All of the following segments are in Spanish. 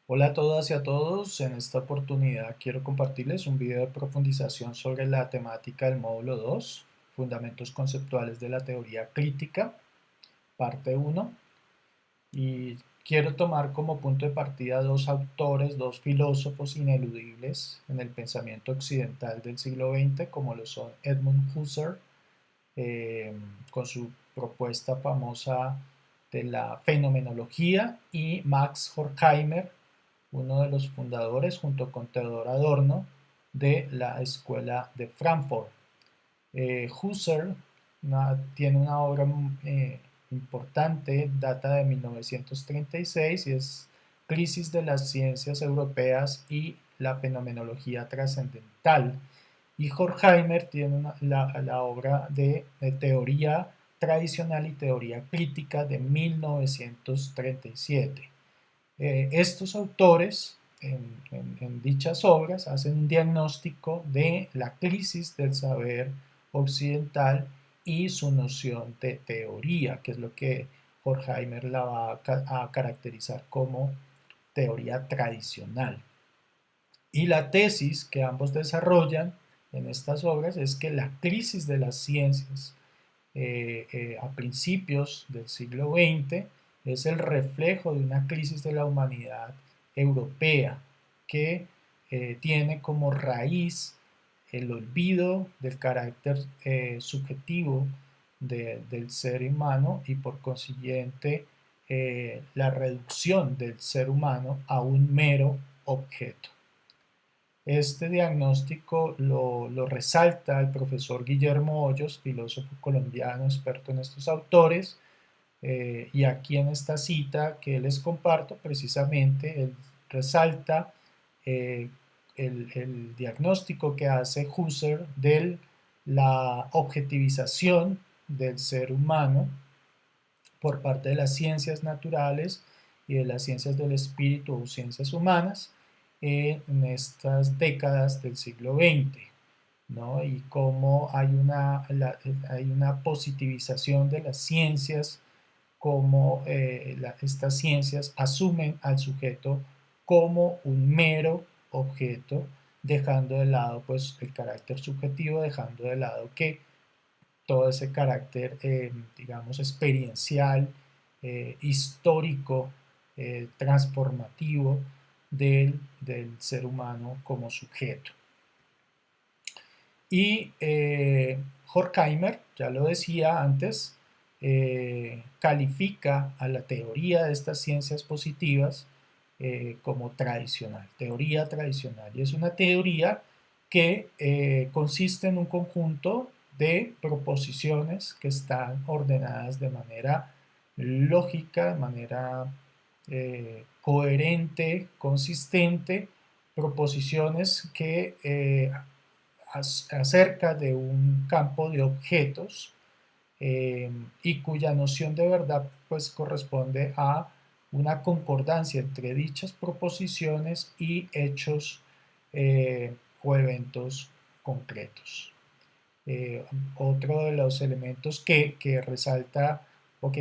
Hola a todas y a todos, en esta oportunidad quiero compartirles un video de profundización sobre la temática del módulo 2, Fundamentos Conceptuales de la Teoría Crítica, parte 1, y quiero tomar como punto de partida dos autores, dos filósofos ineludibles en el pensamiento occidental del siglo XX, como lo son Edmund Husserl, eh, con su propuesta famosa de la fenomenología, y Max Horkheimer, uno de los fundadores, junto con Theodor Adorno, de la Escuela de Frankfurt. Husserl tiene una obra importante, data de 1936 y es Crisis de las Ciencias Europeas y la Fenomenología Trascendental. Y Horkheimer tiene la obra de Teoría Tradicional y Teoría Crítica de 1937. Estos autores en dichas obras hacen un diagnóstico de la crisis del saber occidental y su noción de teoría, que es lo que Horkheimer la va a caracterizar como teoría tradicional. Y la tesis que ambos desarrollan en estas obras es que la crisis de las ciencias a principios del siglo XX es el reflejo de una crisis de la humanidad europea que tiene como raíz el olvido del carácter subjetivo del ser humano y por consiguiente la reducción del ser humano a un mero objeto. Este diagnóstico lo resalta el profesor Guillermo Hoyos, filósofo colombiano experto en estos autores, y aquí en esta cita que les comparto, precisamente él resalta eh, el diagnóstico que hace Husserl de la objetivización del ser humano por parte de las ciencias naturales y de las ciencias del espíritu o ciencias humanas en estas décadas del siglo XX, ¿no? Y cómo hay una positivización de las ciencias, cómo estas ciencias asumen al sujeto como un mero objeto, dejando de lado pues el carácter subjetivo, dejando de lado que todo ese carácter, digamos, experiencial, histórico, transformativo del ser humano como sujeto. Y Horkheimer, ya lo decía antes, califica a la teoría de estas ciencias positivas como tradicional, teoría tradicional. Y es una teoría que consiste en un conjunto de proposiciones que están ordenadas de manera lógica, de manera coherente, consistente, proposiciones que acerca de un campo de objetos y cuya noción de verdad pues corresponde a una concordancia entre dichas proposiciones y hechos o eventos concretos. Otro de los elementos que resalta o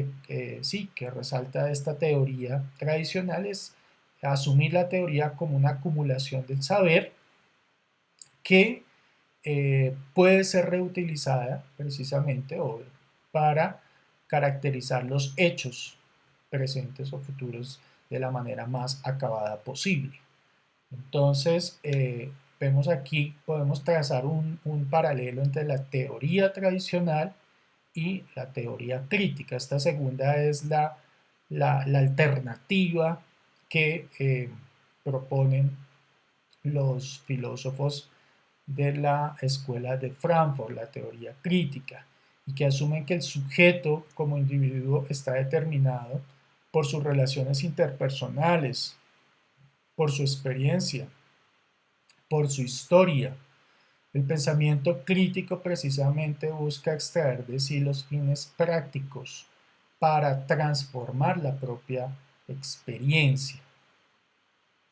sí, que resalta esta teoría tradicional es asumir la teoría como una acumulación del saber que puede ser reutilizada precisamente para caracterizar los hechos presentes o futuros de la manera más acabada posible. Entonces, vemos aquí, podemos trazar un paralelo entre la teoría tradicional y la teoría crítica. Esta segunda es la alternativa que proponen los filósofos de la escuela de Frankfurt, la teoría crítica, y que asumen que el sujeto como individuo está determinado por sus relaciones interpersonales, por su experiencia, por su historia. El pensamiento crítico precisamente busca extraer de sí los fines prácticos para transformar la propia experiencia.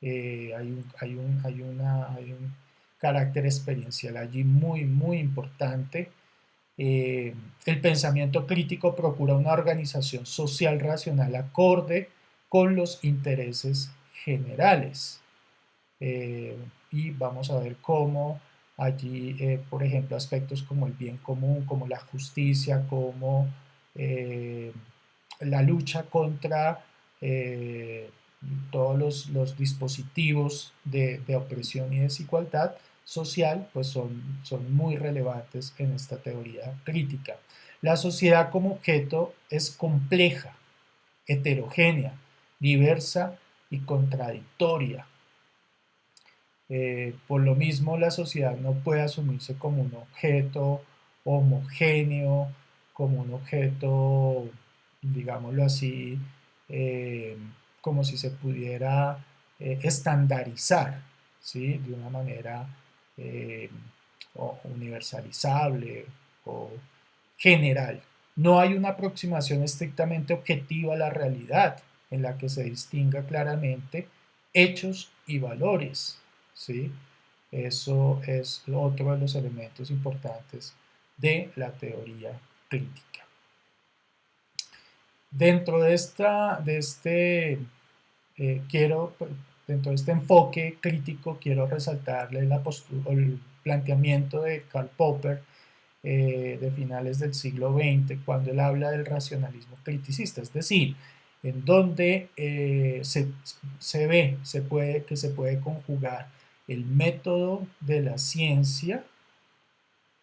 Hay un carácter experiencial allí muy importante. El pensamiento crítico procura una organización social racional acorde con los intereses generales. Y vamos a ver cómo allí, por ejemplo, aspectos como el bien común, como la justicia, como la lucha contra todos los dispositivos de opresión y desigualdad social, pues son muy relevantes en esta teoría crítica. La sociedad como objeto es compleja, heterogénea, diversa y contradictoria. Por lo mismo, la sociedad no puede asumirse como un objeto homogéneo, como un objeto, digámoslo así, eh, como si se pudiera estandarizar, ¿sí? De una manera eh, universalizable o general. No hay una aproximación estrictamente objetiva a la realidad en la que se distinga claramente hechos y valores, ¿sí? Eso es otro de los elementos importantes de la teoría crítica. Dentro de, quiero, dentro de este enfoque crítico, quiero resaltarle el planteamiento de Karl Popper de finales del siglo XX, cuando él habla del racionalismo criticista, es decir, en donde se ve, que se puede conjugar el método de la ciencia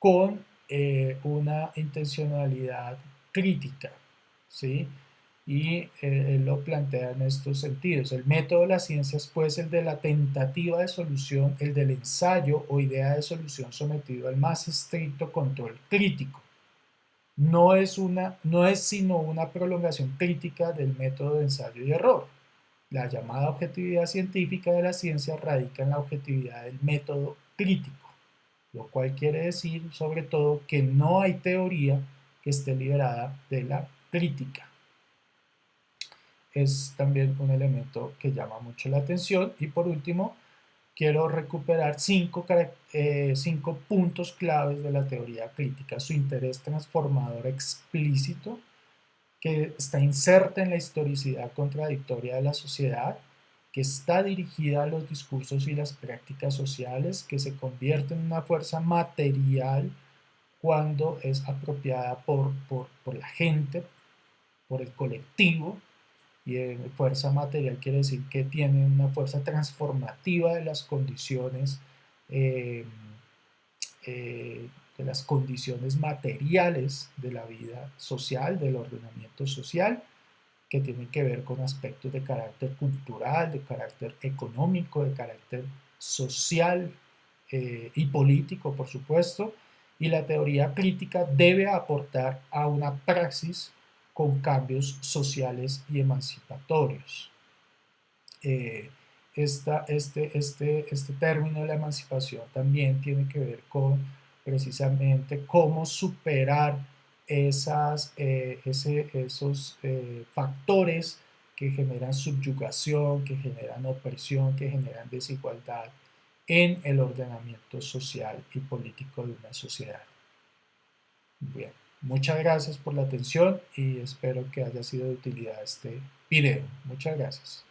con una intencionalidad crítica, ¿sí? Y él lo plantea en estos sentidos. El método de las ciencias puede ser el de la tentativa de solución, el del ensayo o idea de solución sometido al más estricto control crítico. No es sino una prolongación crítica del método de ensayo y error. La llamada objetividad científica de la ciencia radica en la objetividad del método crítico, lo cual quiere decir sobre todo que no hay teoría que esté liberada de la crítica. Es también un elemento que llama mucho la atención. Y por último, quiero recuperar cinco puntos claves de la teoría crítica: su interés transformador explícito, que está inserta en la historicidad contradictoria de la sociedad, que está dirigida a los discursos y las prácticas sociales, que se convierte en una fuerza material cuando es apropiada por la gente, por el colectivo. Y fuerza material quiere decir que tiene una fuerza transformativa eh, de las condiciones materiales de la vida social, del ordenamiento social, que tienen que ver con aspectos de carácter cultural, de carácter económico, de carácter social y político, por supuesto. Y la teoría crítica debe aportar a una praxis con cambios sociales y emancipatorios. Eh, este término de la emancipación también tiene que ver con precisamente cómo superar esos factores que generan subyugación, que generan opresión, que generan desigualdad en el ordenamiento social y político de una sociedad. Bien, muchas gracias por la atención y espero que haya sido de utilidad este video. Muchas gracias.